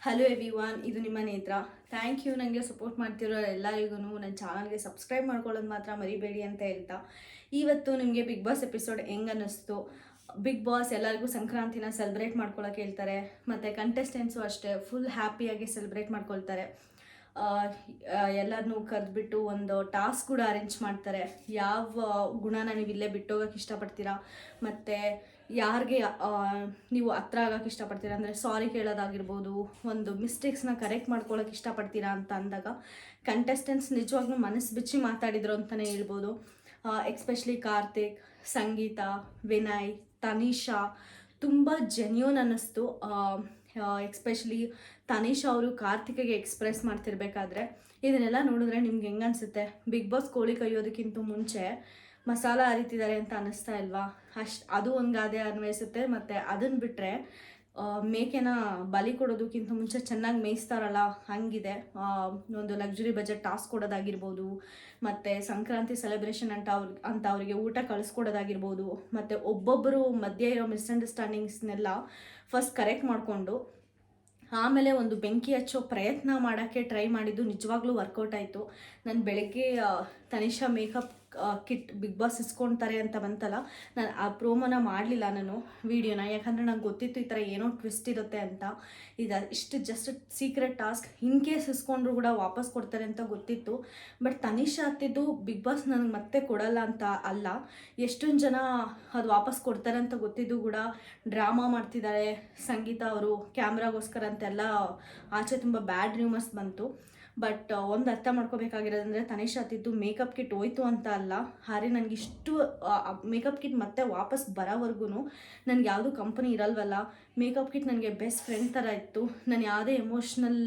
Hello everyone, ಇದು ನಿಮ್ಮ ನೇತ್ರ. ಥ್ಯಾಂಕ್ ಯು ನನಗೆ ಸಪೋರ್ಟ್ ಮಾಡ್ತಿರೋ ಎಲ್ಲರಿಗೂ. ನನ್ನ ಚಾನಲ್ಗೆ ಸಬ್ಸ್ಕ್ರೈಬ್ ಮಾಡ್ಕೊಳ್ಳೋದು ಮಾತ್ರ ಮರಿಬೇಡಿ ಅಂತ ಹೇಳ್ತಾ, ಇವತ್ತು ನಿಮಗೆ ಬಿಗ್ ಬಾಸ್ ಎಪಿಸೋಡ್ ಹೆಂಗೆ ಅನ್ನಿಸ್ತು? ಬಿಗ್ ಬಾಸ್ ಎಲ್ಲರಿಗೂ ಸಂಕ್ರಾಂತಿನ ಸೆಲೆಬ್ರೇಟ್ ಮಾಡ್ಕೊಳ್ಳೋಕೆ ಹೇಳ್ತಾರೆ, ಮತ್ತು ಕಂಟೆಸ್ಟೆಂಟ್ಸು ಅಷ್ಟೇ ಫುಲ್ ಹ್ಯಾಪಿಯಾಗಿ ಸೆಲೆಬ್ರೇಟ್ ಮಾಡ್ಕೊಳ್ತಾರೆ. ಎಲ್ಲರನ್ನೂ ಕರೆದ್ಬಿಟ್ಟು ಒಂದು ಟಾಸ್ಕ್ ಕೂಡ ಅರೇಂಜ್ ಮಾಡ್ತಾರೆ. ಯಾವ ಗುಣನ ನೀವು ಇಲ್ಲೇ ಬಿಟ್ಟೋಗೋಕೆ ಇಷ್ಟಪಡ್ತೀರಾ, ಮತ್ತು ಯಾರಿಗೆ ನೀವು ಹತ್ರ ಆಗೋಕ್ಕೆ ಇಷ್ಟಪಡ್ತೀರಾ, ಅಂದರೆ ಸಾರಿ ಕೇಳೋದಾಗಿರ್ಬೋದು, ಒಂದು ಮಿಸ್ಟೇಕ್ಸ್ನ ಕರೆಕ್ಟ್ ಮಾಡ್ಕೊಳ್ಳೋಕೆ ಇಷ್ಟಪಡ್ತೀರಾ ಅಂತ ಅಂದಾಗ ಕಂಟೆಸ್ಟೆಂಟ್ಸ್ ನಿಜವಾಗ್ಲೂ ಮನಸ್ಸು ಬಿಚ್ಚಿ ಮಾತಾಡಿದ್ರು ಅಂತಲೇ ಹೇಳ್ಬೋದು. ಎಕ್ಸ್ಪೆಷಲಿ ಕಾರ್ತಿಕ್, ಸಂಗೀತ, ವಿನಯ್, ತನಿಷಾ ತುಂಬ ಜೆನ್ಯೂನ್ ಅನ್ನಿಸ್ತು. ಎಕ್ಸ್ಪೆಷಲಿ ತನಿಷಾ ಅವರು ಕಾರ್ತಿಕ್ಗೆ ಎಕ್ಸ್ಪ್ರೆಸ್ ಮಾಡ್ತಿರ್ಬೇಕಾದ್ರೆ ಇದನ್ನೆಲ್ಲ ನೋಡಿದ್ರೆ ನಿಮ್ಗೆ ಹೆಂಗೆ ಅನಿಸುತ್ತೆ? ಬಿಗ್ ಬಾಸ್ ಕೋಳಿ ಕೈಯೋದಕ್ಕಿಂತ ಮುಂಚೆ ಮಸಾಲ ಅರಿತಿದ್ದಾರೆ ಅಂತ ಅನ್ನಿಸ್ತಾ ಇಲ್ವಾ? ಅದು ಒಂದು ಗಾದೆ ಅನ್ವಯಿಸುತ್ತೆ. ಮತ್ತು ಅದನ್ನು ಬಿಟ್ಟರೆ ಮೇಕೆನ ಬಲಿ ಕೊಡೋದಕ್ಕಿಂತ ಮುಂಚೆ ಚೆನ್ನಾಗಿ ಮೇಯಿಸ್ತಾರಲ್ಲ, ಹಂಗಿದೆ. ಒಂದು ಲಕ್ಸುರಿ ಬಜೆಟ್ ಟಾಸ್ಕ್ ಕೊಡೋದಾಗಿರ್ಬೋದು, ಮತ್ತು ಸಂಕ್ರಾಂತಿ ಸೆಲೆಬ್ರೇಷನ್ ಅಂತ ಅವರಿಗೆ ಊಟ ಕಳಿಸ್ಕೊಡೋದಾಗಿರ್ಬೋದು, ಮತ್ತು ಒಬ್ಬೊಬ್ಬರು ಮಧ್ಯೆ ಇರೋ ಮಿಸ್ಅಂಡರ್ಸ್ಟ್ಯಾಂಡಿಂಗ್ಸ್ನೆಲ್ಲ ಫಸ್ಟ್ ಕರೆಕ್ಟ್ ಮಾಡಿಕೊಂಡು ಆಮೇಲೆ ಒಂದು ಬೆಂಕಿ ಹಚ್ಚೋ ಪ್ರಯತ್ನ ಮಾಡೋಕ್ಕೆ ಟ್ರೈ ಮಾಡಿದ್ದು ನಿಜವಾಗ್ಲೂ ವರ್ಕೌಟ್ ಆಯಿತು. ನಾನು ಬೆಳಗ್ಗೆ Tanisha makeup kit Bigg Boss ಇಸ್ಕೊಳ್ತಾರೆ ಅಂತ ಬಂತಲ್ಲ, ನಾನು ಆ ಪ್ರೋಮೋನ ಮಾಡಲಿಲ್ಲ ನಾನು ವೀಡಿಯೋನ, ಯಾಕಂದರೆ ನಂಗೆ ಗೊತ್ತಿತ್ತು ಈ ಥರ ಏನೋ ಟ್ವಿಸ್ಟ್ ಇರುತ್ತೆ ಅಂತ. ಇಷ್ಟು just secret task, in case ಇಸ್ಕೊಂಡ್ರು ಕೂಡ ವಾಪಸ್ ಕೊಡ್ತಾರೆ ಅಂತ ಗೊತ್ತಿತ್ತು. ಬಟ್ ತನಿಷಾ ಹತ್ತಿದ್ದು ಬಿಗ್ ಬಾಸ್ ನನಗೆ ಮತ್ತೆ ಕೊಡಲ್ಲ ಅಂತ ಅಲ್ಲ, ಎಷ್ಟೊಂದು ಜನ ಅದು ವಾಪಸ್ ಕೊಡ್ತಾರೆ ಅಂತ ಗೊತ್ತಿದ್ದು ಕೂಡ ಡ್ರಾಮಾ ಮಾಡ್ತಿದ್ದಾರೆ ಸಂಗೀತ ಅವರು ಕ್ಯಾಮ್ರಾಗೋಸ್ಕರ ಅಂತೆಲ್ಲ ಆಚೆ ತುಂಬ ಬ್ಯಾಡ್ ರ್ಯೂಮರ್ಸ್ ಬಂತು. ಬಟ್ ಒಂದು ಅರ್ಥ ಮಾಡ್ಕೋಬೇಕಾಗಿರೋದಂದರೆ ತನಿಷಾ ಹತ್ತಿದ್ದು ಮೇಕಪ್ ಕಿಟ್ ಹೋಯ್ತು ಅಂತ ಅಲ್ಲ, ಹಾಗೆ ನನಗೆ ಇಷ್ಟು ಮೇಕಪ್ ಕಿಟ್ ಮತ್ತೆ ವಾಪಸ್ ಬರೋವರೆಗೂ ನನಗೆ ಯಾವುದೂ ಕಂಪನಿ ಇರಲ್ವಲ್ಲ. ಮೇಕಪ್ ಕಿಟ್ ನನಗೆ ಬೆಸ್ಟ್ ಫ್ರೆಂಡ್ ಥರ ಇತ್ತು. ನಾನು ಯಾವುದೇ ಎಮೋಷ್ನಲ್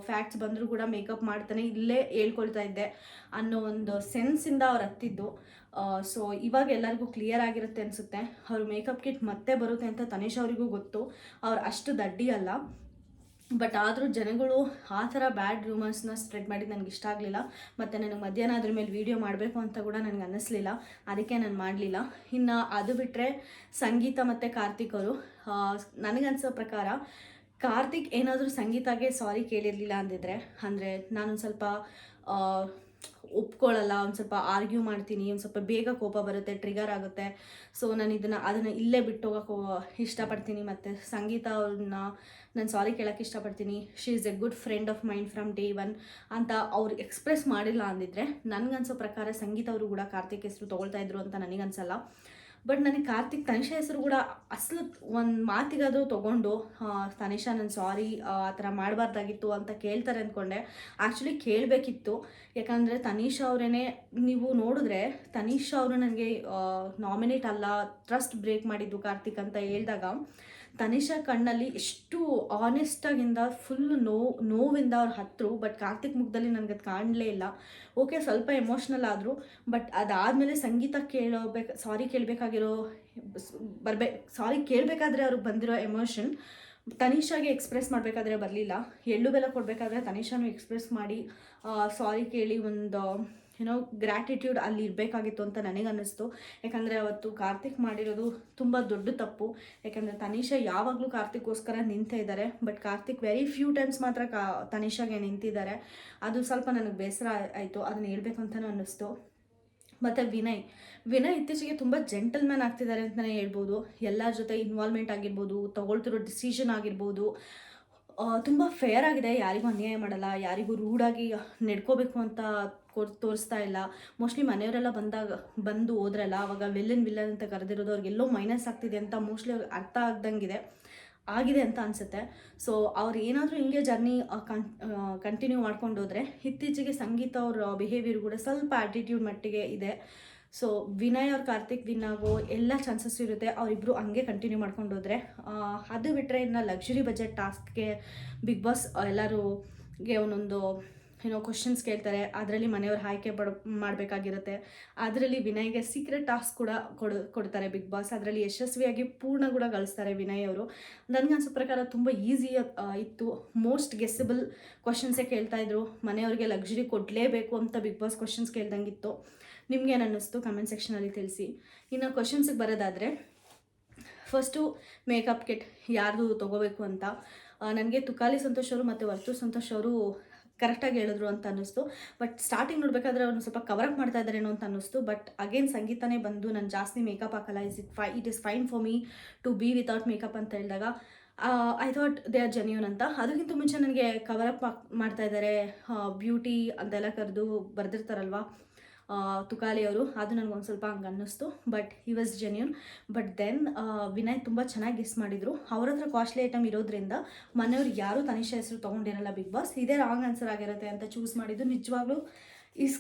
ಫ್ಯಾಕ್ಟ್ಸ್ ಬಂದರೂ ಕೂಡ ಮೇಕಪ್ ಮಾಡ್ತಾನೆ ಇಲ್ಲೇ ಹೇಳ್ಕೊಳ್ತಾ ಇದ್ದೆ ಅನ್ನೋ ಒಂದು ಸೆನ್ಸಿಂದ ಅವ್ರು ಹತ್ತಿದ್ದು. ಸೊ ಇವಾಗ ಎಲ್ಲರಿಗೂ ಕ್ಲಿಯರ್ ಆಗಿರುತ್ತೆ ಅನಿಸುತ್ತೆ. ಅವರು ಮೇಕಪ್ ಕಿಟ್ ಮತ್ತೆ ಬರುತ್ತೆ ಅಂತ ತನಿಷಾ ಅವರಿಗೂ ಗೊತ್ತು. ಅವ್ರು ಅಷ್ಟು ದಡ್ಡಿ ಅಲ್ಲ. ಬಟ್ ಆದರೂ ಜನಗಳು ಆ ಥರ ಬ್ಯಾಡ್ ರೂಮರ್ಸ್ನ ಸ್ಪ್ರೆಡ್ ಮಾಡಿದ್ದು ನನಗೆ ಇಷ್ಟ ಆಗಲಿಲ್ಲ. ಮತ್ತು ನನಗೆ ಮಧ್ಯಾಹ್ನ ಅದ್ರ ಮೇಲೆ ವೀಡಿಯೋ ಮಾಡಬೇಕು ಅಂತ ಕೂಡ ನನಗೆ ಅನ್ನಿಸ್ಲಿಲ್ಲ, ಅದಕ್ಕೆ ನಾನು ಮಾಡಲಿಲ್ಲ. ಇನ್ನು ಅದು ಬಿಟ್ಟರೆ ಸಂಗೀತ ಮತ್ತು ಕಾರ್ತಿಕ್ ಅವರು, ನನಗನ್ಸೋ ಪ್ರಕಾರ ಕಾರ್ತಿಕ್ ಏನಾದರೂ ಸಂಗೀತಾಗೆ ಸಾರಿ ಕೇಳಿರಲಿಲ್ಲ ಅಂದಿದ್ರೆ, ಅಂದರೆ ನಾನೊಂದು ಸ್ವಲ್ಪ ಒಪ್ಕೊಳ್ಳಲ್ಲ, ಒಂದು ಸ್ವಲ್ಪ ಆರ್ಗ್ಯೂ ಮಾಡ್ತೀನಿ, ಒಂದು ಸ್ವಲ್ಪ ಬೇಗ ಕೋಪ ಬರುತ್ತೆ, ಟ್ರಿಗರ್ ಆಗುತ್ತೆ. ಸೊ ನಾನು ಅದನ್ನು ಇಲ್ಲೇ ಬಿಟ್ಟು ಹೋಗೋಕೆ ಇಷ್ಟಪಡ್ತೀನಿ. ಮತ್ತು ಸಂಗೀತ ಅವ್ರನ್ನ ನಾನು ಸಾರಿ ಕೇಳೋಕ್ಕೆ ಇಷ್ಟಪಡ್ತೀನಿ. She is A good friend of mind from day one ಅಂತ ಅವ್ರು ಎಕ್ಸ್ಪ್ರೆಸ್ ಮಾಡಿಲ್ಲ ಅಂದಿದ್ರೆ, ನನಗನ್ಸೋ ಪ್ರಕಾರ ಸಂಗೀತ ಅವರು ಕೂಡ ಕಾರ್ತಿಕ್ ಹೆಸರು ತೊಗೊಳ್ತಾ ಇದ್ರು ಅಂತ ನನಗನ್ಸಲ್ಲ. ಬಟ್ ನನಗೆ ಕಾರ್ತಿಕ್ ತನಿಷಾ ಹೆಸರು ಕೂಡ ಅಸಲು ಒಂದು ಮಾತಿಗಾದರೂ ತೊಗೊಂಡು ತನಿಷಾ ನಾನು ಸಾರಿ ಆ ಥರ ಮಾಡಬಾರ್ದಾಗಿತ್ತು ಅಂತ ಕೇಳ್ತಾರೆ ಅಂದ್ಕೊಂಡೆ. ಆ್ಯಕ್ಚುಲಿ ಕೇಳಬೇಕಿತ್ತು, ಯಾಕಂದರೆ ತನಿಷಾ ಅವರೇ, ನೀವು ನೋಡಿದ್ರೆ ತನಿಷಾ ಅವರು ನನಗೆ ನಾಮಿನೇಟ್ ಅಲ್ಲ, ಟ್ರಸ್ಟ್ ಬ್ರೇಕ್ ಮಾಡಿದ್ದು ಕಾರ್ತಿಕ್ ಅಂತ ಹೇಳಿದಾಗ ತನಿಷಾ ಕಣ್ಣಲ್ಲಿ ಎಷ್ಟು ಆನೆಸ್ಟಾಗಿಂದ ಫುಲ್ ನೋವಿಂದ ಅವ್ರು ಹತ್ತರು. ಬಟ್ ಕಾರ್ತಿಕ್ ಮುಖದಲ್ಲಿ ನನಗೆ ಅದು ಕಾಣಲೇ ಇಲ್ಲ. ಓಕೆ, ಸ್ವಲ್ಪ ಎಮೋಷ್ನಲ್ ಆದರು. ಬಟ್ ಅದಾದಮೇಲೆ ಸಂಗೀತ ಸಾರಿ ಕೇಳಬೇಕಾಗಿರೋ ಸಾರಿ ಕೇಳಬೇಕಾದ್ರೆ ಅವ್ರಿಗೆ ಬಂದಿರೋ ಎಮೋಷನ್ ತನಿಷಾಗೆ ಎಕ್ಸ್ಪ್ರೆಸ್ ಮಾಡಬೇಕಾದ್ರೆ ಬರಲಿಲ್ಲ. ಎಳ್ಳು ಬೆಲ್ಲ ಕೊಡಬೇಕಾದ್ರೆ ತನಿಷಾನು ಎಕ್ಸ್ಪ್ರೆಸ್ ಮಾಡಿ ಸಾರಿ ಕೇಳಿ ಒಂದು ಗ್ರ್ಯಾಟಿಟ್ಯೂಡ್ ಅಲ್ಲಿ ಇರಬೇಕಾಗಿತ್ತು ಅಂತ ನನಗೆ ಅನ್ನಿಸ್ತು. ಯಾಕಂದರೆ ಅವತ್ತು ಕಾರ್ತಿಕ್ ಮಾಡಿರೋದು ತುಂಬ ದೊಡ್ಡ ತಪ್ಪು. ಯಾಕಂದರೆ ತನಿಷಾ ಯಾವಾಗಲೂ ಕಾರ್ತಿಕ್ಗೋಸ್ಕರ ನಿಂತೇ ಇದ್ದಾರೆ, but Karthik very few times ಮಾತ್ರ ತನಿಷಾಗೆ ನಿಂತಿದ್ದಾರೆ. ಅದು ಸ್ವಲ್ಪ ನನಗೆ ಬೇಸರ ಆಯಿತು, ಅದನ್ನ ಹೇಳ್ಬೇಕು ಅಂತಲೂ ಅನ್ನಿಸ್ತು. ಮತ್ತು ವಿನಯ್ ಇತ್ತೀಚೆಗೆ ತುಂಬ ಜೆಂಟಲ್ಮ್ಯಾನ್ ಆಗ್ತಿದ್ದಾರೆ ಅಂತಲೇ ಹೇಳ್ಬೋದು. ಎಲ್ಲರ ಜೊತೆ ಇನ್ವಾಲ್ವ್ಮೆಂಟ್ ಆಗಿರ್ಬೋದು, ತೊಗೊಳ್ತಿರೋ ಡಿಸಿಷನ್ ಆಗಿರ್ಬೋದು, ತುಂಬ ಫೇರ್ ಆಗಿದೆ. ಯಾರಿಗೂ ಅನ್ಯಾಯ ಮಾಡಲ್ಲ, ಯಾರಿಗೂ ರೂಡಾಗಿ ನಡ್ಕೋಬೇಕು ಅಂತ ತೋರಿಸ್ತಾ ಇಲ್ಲ. ಮೋಸ್ಟ್ಲಿ ಮನೆಯವರೆಲ್ಲ ಬಂದು ಹೋದ್ರಲ್ಲ, ಆವಾಗ ವಿಲ್ಲನ್ ಅಂತ ಕರೆದಿರೋದು ಅವ್ರಿಗೆಲ್ಲೋ ಮೈನಸ್ ಆಗ್ತಿದೆ ಅಂತ ಮೋಸ್ಟ್ಲಿ ಅವ್ರಿಗೆ ಅರ್ಥ ಆಗಿದೆ ಅಂತ ಅನಿಸುತ್ತೆ. ಸೊ ಅವ್ರು ಏನಾದರೂ ಹಿಂಗೆ ಜರ್ನಿ ಕಂಟಿನ್ಯೂ ಮಾಡ್ಕೊಂಡು ಹೋದರೆ, ಇತ್ತೀಚೆಗೆ ಸಂಗೀತ ಅವ್ರ ಬಿಹೇವಿಯರ್ ಕೂಡ ಸ್ವಲ್ಪ ಆ್ಯಟಿಟ್ಯೂಡ್ ಮಟ್ಟಿಗೆ ಇದೆ. ಸೊ ವಿನಯ್ ಅವ್ರ ಕಾರ್ತಿಕ್ ವಿನ್ ಆಗೋ ಎಲ್ಲ ಚಾನ್ಸಸ್ ಇರುತ್ತೆ, ಅವರಿಬ್ಬರು ಹಂಗೆ ಕಂಟಿನ್ಯೂ ಮಾಡ್ಕೊಂಡು ಹೋದರೆ. ಅದು ಬಿಟ್ಟರೆ ಇನ್ನು ಲಕ್ಸುರಿ ಬಜೆಟ್ ಟಾಸ್ಕ್ಗೆ ಬಿಗ್ ಬಾಸ್ ಎಲ್ಲರಿಗೆ ಒಂದೊಂದು ಕ್ವಶನ್ಸ್ ಕೇಳ್ತಾರೆ. ಅದರಲ್ಲಿ ಮನೆಯವ್ರು ಆಯ್ಕೆ ಮಾಡಬೇಕಾಗಿರುತ್ತೆ. ಅದರಲ್ಲಿ ವಿನಯ್ಗೆ ಸೀಕ್ರೆಟ್ ಟಾಸ್ಕ್ ಕೂಡ ಕೊಡ್ತಾರೆ ಬಿಗ್ ಬಾಸ್. ಅದರಲ್ಲಿ ಯಶಸ್ವಿಯಾಗಿ ಪೂರ್ಣ ಕೂಡ ಗಳಿಸ್ತಾರೆ ವಿನಯ್ ಅವರು. ನನಗನ್ಸೋ ಪ್ರಕಾರ ತುಂಬ ಈಸಿ ಇತ್ತು. ಮೋಸ್ಟ್ ಗೆಸ್ಸಬಲ್ ಕ್ವಶನ್ಸೇ ಕೇಳ್ತಾಯಿದ್ರು. ಮನೆಯವ್ರಿಗೆ ಲಕ್ಸುರಿ ಕೊಡಲೇಬೇಕು ಅಂತ ಬಿಗ್ ಬಾಸ್ ಕ್ವಶನ್ಸ್ ಕೇಳ್ದಂಗಿತ್ತು. ನಿಮ್ಗೇನು ಅನ್ನಿಸ್ತು ಕಮೆಂಟ್ ಸೆಕ್ಷನಲ್ಲಿ ತಿಳಿಸಿ. ಇನ್ನು ಕ್ವಶನ್ಸಿಗೆ ಬರೋದಾದರೆ, ಫಸ್ಟು ಮೇಕಪ್ ಕಿಟ್ ಯಾರ್ದು ತೊಗೋಬೇಕು ಅಂತ ನನಗೆ ತುಕಾಲಿ ಸಂತೋಷ್ ಅವರು ಮತ್ತು ವರ್ತೂರ್ ಸಂತೋಷ್ ಅವರು ಕರೆಕ್ಟಾಗಿ ಹೇಳಿದ್ರು ಅಂತ ಅನ್ನಿಸ್ತು. ಬಟ್ ಸ್ಟಾರ್ಟಿಂಗ್ ನೋಡಬೇಕಾದ್ರೆ ಅವ್ರನ್ನ ಸ್ವಲ್ಪ ಕವರಪ್ ಮಾಡ್ತಾ ಇದ್ದಾರೇನೋ ಅಂತ ಅನ್ನಿಸ್ತು. ಬಟ್ ಅಗೇನ್ ಸಂಗೀತನೇ ಬಂದು ನಾನು ಜಾಸ್ತಿ ಮೇಕಪ್ ಹಾಕಲ್ಲ, it is fine for me to be without makeup ಅಂತ ಹೇಳಿದಾಗ I thought they are genuine ಅಂತ. ಅದಕ್ಕಿಂತ ಮುಂಚೆ ನನಗೆ ಕವರಪ್ ಮಾಡ್ತಾ ಇದ್ದಾರೆ ಬ್ಯೂಟಿ ಅಂತೆಲ್ಲ ಕರೆದು ಬರೆದಿರ್ತಾರಲ್ವ ತುಕಾಲಿಯವರು, ಅದು ನನಗೊಂದು ಸ್ವಲ್ಪ ಹಂಗೆ ಅನ್ನಿಸ್ತು. But he was genuine. But then Vinay ತುಂಬ ಚೆನ್ನಾಗಿ ಗೆಸ್ ಮಾಡಿದರು. ಅವ್ರ ಹತ್ರ ಕಾಸ್ಟ್ಲಿ ಐಟಮ್ ಇರೋದ್ರಿಂದ ಮನೆಯವ್ರು ಯಾರೂ ತನಿಷಾ ಹೆಸರು ತೊಗೊಂಡಿರಲ್ಲ ಬಿಗ್ ಬಾಸ್, ಇದೇ ರಾಂಗ್ ಆನ್ಸರ್ ಆಗಿರುತ್ತೆ ಅಂತ ಚೂಸ್ ಮಾಡಿದ್ದು. ನಿಜವಾಗ್ಲೂ ಈಸ್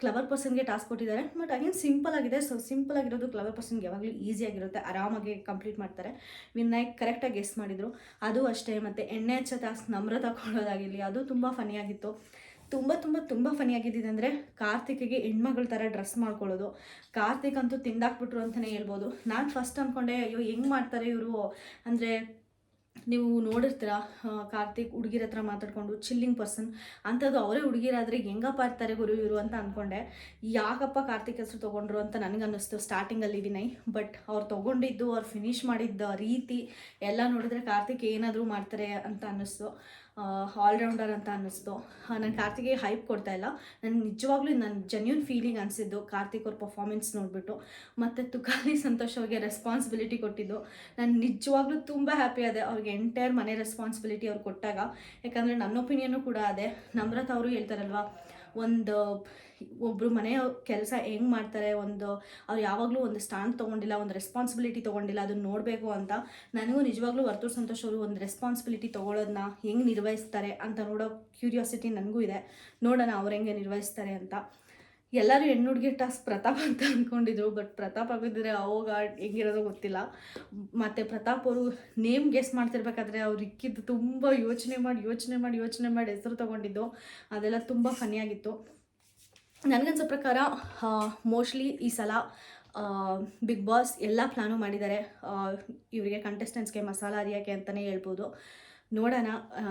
ಕ್ಲವರ್ ಪರ್ಸನ್ಗೆ ಟಾಸ್ಕ್ ಕೊಟ್ಟಿದ್ದಾರೆ. ಬಟ್ ಅಗೇನ್ ಸಿಂಪಲ್ ಆಗಿದೆ. ಸೊ ಸಿಂಪಲ್ ಆಗಿರೋದು ಕ್ಲವರ್ ಪರ್ಸನ್ಗೆ ಯಾವಾಗಲೂ ಈಸಿಯಾಗಿರುತ್ತೆ, ಆರಾಮಾಗಿ ಕಂಪ್ಲೀಟ್ ಮಾಡ್ತಾರೆ. ವಿನಯ್ ಕರೆಕ್ಟಾಗಿ ಗೆಸ್ ಮಾಡಿದರು, ಅದು ಅಷ್ಟೇ. ಮತ್ತು ಎಣ್ಣೆ ಹಚ್ಚ ಟಾಸ್ಕ್ ನಮ್ರತ ಕೊಡೋದಾಗಿರಲಿ, ಅದು ತುಂಬ ಫನಿಯಾಗಿತ್ತು. ತುಂಬ ಫನಿಯಾಗಿದ್ದಿದೆ ಅಂದರೆ ಕಾರ್ತಿಕ್ಗೆ ಹೆಣ್ಮಗಳ ಥರ ಡ್ರೆಸ್ ಮಾಡ್ಕೊಳ್ಳೋದು. ಕಾರ್ತಿಕ್ ಅಂತೂ ತಿಂದಾಕ್ಬಿಟ್ರು ಅಂತಲೇ ಹೇಳ್ಬೋದು. ನಾನು ಫಸ್ಟ್ ಅಂದ್ಕೊಂಡೆ ಅಯ್ಯೋ ಹೆಂಗೆ ಮಾಡ್ತಾರೆ ಇವರು ಅಂದರೆ, ನೀವು ನೋಡಿರ್ತೀರ ಕಾರ್ತಿಕ್ ಹುಡುಗಿರ ಹತ್ರ ಮಾತಾಡ್ಕೊಂಡು ಚಿಲ್ಲಿಂಗ್ ಪರ್ಸನ್ ಅಂಥದ್ದು ಅವರೇ ಹುಡುಗಿರಾದರೆ ಹೆಂಗಪ್ಪ ಇರ್ತಾರೆ ಗುರು ಇವರು ಅಂತ ಅಂದ್ಕೊಂಡೆ. ಯಾಕಪ್ಪ ಕಾರ್ತಿಕ್ ಹೆಸರು ತೊಗೊಂಡ್ರು ಅಂತ ನನಗನ್ನಿಸ್ತು ಸ್ಟಾರ್ಟಿಂಗಲ್ಲಿ ವಿನಯ್. ಬಟ್ ಅವ್ರು ತೊಗೊಂಡಿದ್ದು, ಅವ್ರು ಫಿನಿಷ್ ಮಾಡಿದ್ದ ರೀತಿ ಎಲ್ಲ ನೋಡಿದ್ರೆ ಕಾರ್ತಿಕ್ ಏನಾದರೂ ಮಾಡ್ತಾರೆ ಅಂತ ಅನ್ನಿಸ್ತು. ಆಲ್ರೌಂಡರ್ ಅಂತ ಅನ್ನಿಸ್ತು. ನಾನು ಕಾರ್ತಿಕ್ಗೆ ಹೈಪ್ ಕೊಡ್ತಾ ಇಲ್ಲ, ನನಗೆ ನಿಜವಾಗ್ಲೂ ನನ್ನ ಜೆನ್ಯೂನ್ ಫೀಲಿಂಗ್ ಅನಿಸಿದ್ದು ಕಾರ್ತಿಕ್ ಅವ್ರ ಪರ್ಫಾರ್ಮೆನ್ಸ್ ನೋಡಿಬಿಟ್ಟು. ಮತ್ತು ತುಕಾಲಿ ಸಂತೋಷ್ ಅವ್ರಿಗೆ ರೆಸ್ಪಾನ್ಸಿಬಿಲಿಟಿ ಕೊಟ್ಟಿದ್ದು ನಾನು ನಿಜವಾಗ್ಲೂ ತುಂಬ ಹ್ಯಾಪಿ ಆದೆ. ಅವ್ರಿಗೆ ಎಂಟೈರ್ ಮನೆ ರೆಸ್ಪಾನ್ಸಿಬಿಲಿಟಿ ಅವ್ರು ಕೊಟ್ಟಾಗ. ಯಾಕಂದರೆ ನನ್ನ ಒಪಿನಿಯನ್ನು ಕೂಡ ಅದೇ. ನಮ್ರತ ಅವರು ಹೇಳ್ತಾರಲ್ವ, ಒಬ್ಬರು ಮನೆಯ ಕೆಲಸ ಹೆಂಗೆ ಮಾಡ್ತಾರೆ, ಅವ್ರು ಯಾವಾಗಲೂ ಒಂದು ಸ್ಟ್ಯಾಂಡ್ ತೊಗೊಂಡಿಲ್ಲ, ಒಂದು ರೆಸ್ಪಾನ್ಸಿಬಿಲಿಟಿ ತೊಗೊಂಡಿಲ್ಲ, ಅದನ್ನು ನೋಡಬೇಕು ಅಂತ. ನನಗೂ ನಿಜವಾಗ್ಲೂ ವರ್ತೂರ್ ಸಂತೋಷ್ ಅವರು ಒಂದು ರೆಸ್ಪಾನ್ಸಿಬಿಲಿಟಿ ತೊಗೊಳೋದನ್ನ ಹೆಂಗೆ ನಿರ್ವಹಿಸ್ತಾರೆ ಅಂತ ನೋಡೋ ಕ್ಯೂರಿಯಾಸಿಟಿ ನನಗೂ ಇದೆ. ನೋಡೋಣ ಅವ್ರು ಹೆಂಗೆ ನಿರ್ವಹಿಸ್ತಾರೆ ಅಂತ. ಎಲ್ಲರೂ ಹೆಣ್ಣುಡ್ಗಿ ಟಾಸ್ಕ್ ಪ್ರತಾಪ್ ಅಂತ ಅಂದ್ಕೊಂಡಿದ್ರು. ಬಟ್ ಪ್ರತಾಪ್ ಆಗಿದ್ದರೆ ಅವಾಗ ಹೆಂಗಿರೋದೋ ಗೊತ್ತಿಲ್ಲ. ಮತ್ತು ಪ್ರತಾಪ್ ಅವರು ನೇಮ್ ಗೆಸ್ ಮಾಡ್ತಿರ್ಬೇಕಾದ್ರೆ ಅವ್ರು ಇಕ್ಕಿದ್ದು ತುಂಬ ಯೋಚನೆ ಮಾಡಿ ಹೆಸರು ತೊಗೊಂಡಿದ್ದು, ಅದೆಲ್ಲ ತುಂಬ ಫನಿಯಾಗಿತ್ತು. ನನಗನ್ಸೋ ಪ್ರಕಾರ ಮೋಸ್ಟ್ಲಿ ಈ ಸಲ ಬಿಗ್ ಬಾಸ್ ಎಲ್ಲ ಪ್ಲ್ಯಾನು ಮಾಡಿದ್ದಾರೆ ಇವರಿಗೆ ಕಂಟೆಸ್ಟೆಂಟ್ಸ್ಗೆ ಮಸಾಲ ಅರಿಯೋಕ್ಕೆ ಅಂತಲೇ ಹೇಳ್ಬೋದು. ನೋಡೋಣ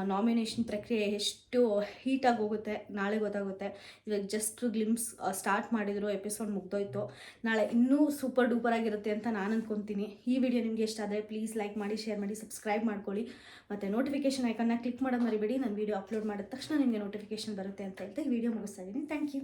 ನಾಮಿನೇಷನ್ ಪ್ರಕ್ರಿಯೆ ಎಷ್ಟು ಹೀಟಾಗಿ ಹೋಗುತ್ತೆ ನಾಳೆ ಗೊತ್ತಾಗುತ್ತೆ. ಇವಾಗ ಜಸ್ಟ್ ಗ್ಲಿಮ್ಸ್ ಸ್ಟಾರ್ಟ್ ಮಾಡಿದ್ರು, ಎಪಿಸೋಡ್ ಮುಗ್ದೋಯ್ತು. ನಾಳೆ ಇನ್ನೂ ಸೂಪರ್ ಡೂಪರ್ ಆಗಿರುತ್ತೆ ಅಂತ ನಾನು ಅಂದ್ಕೊತೀನಿ. ಈ ವಿಡಿಯೋ ನಿಮಗೆ ಇಷ್ಟ ಆದರೆ ಪ್ಲೀಸ್ ಲೈಕ್ ಮಾಡಿ, ಶೇರ್ ಮಾಡಿ, ಸಬ್ಸ್ಕ್ರೈಬ್ ಮಾಡ್ಕೊಳ್ಳಿ. ಮತ್ತು ನೋಟಿಫಿಕೇಷನ್ ಐಕನ್ನ ಕ್ಲಿಕ್ ಮಾಡೋದು ಮರಿಬೇಡಿ. ನಾನು ವೀಡಿಯೋ ಅಪ್ಲೋಡ್ ಮಾಡಿದ ತಕ್ಷಣ ನಿಮಗೆ ನೋಟಿಫಿಕೇಷನ್ ಬರುತ್ತೆ ಅಂತ ಹೇಳ್ತಾ ಈ ವಿಡಿಯೋ ಮುಗಿಸ್ತಾ ಇದ್ದೀನಿ. Thank you.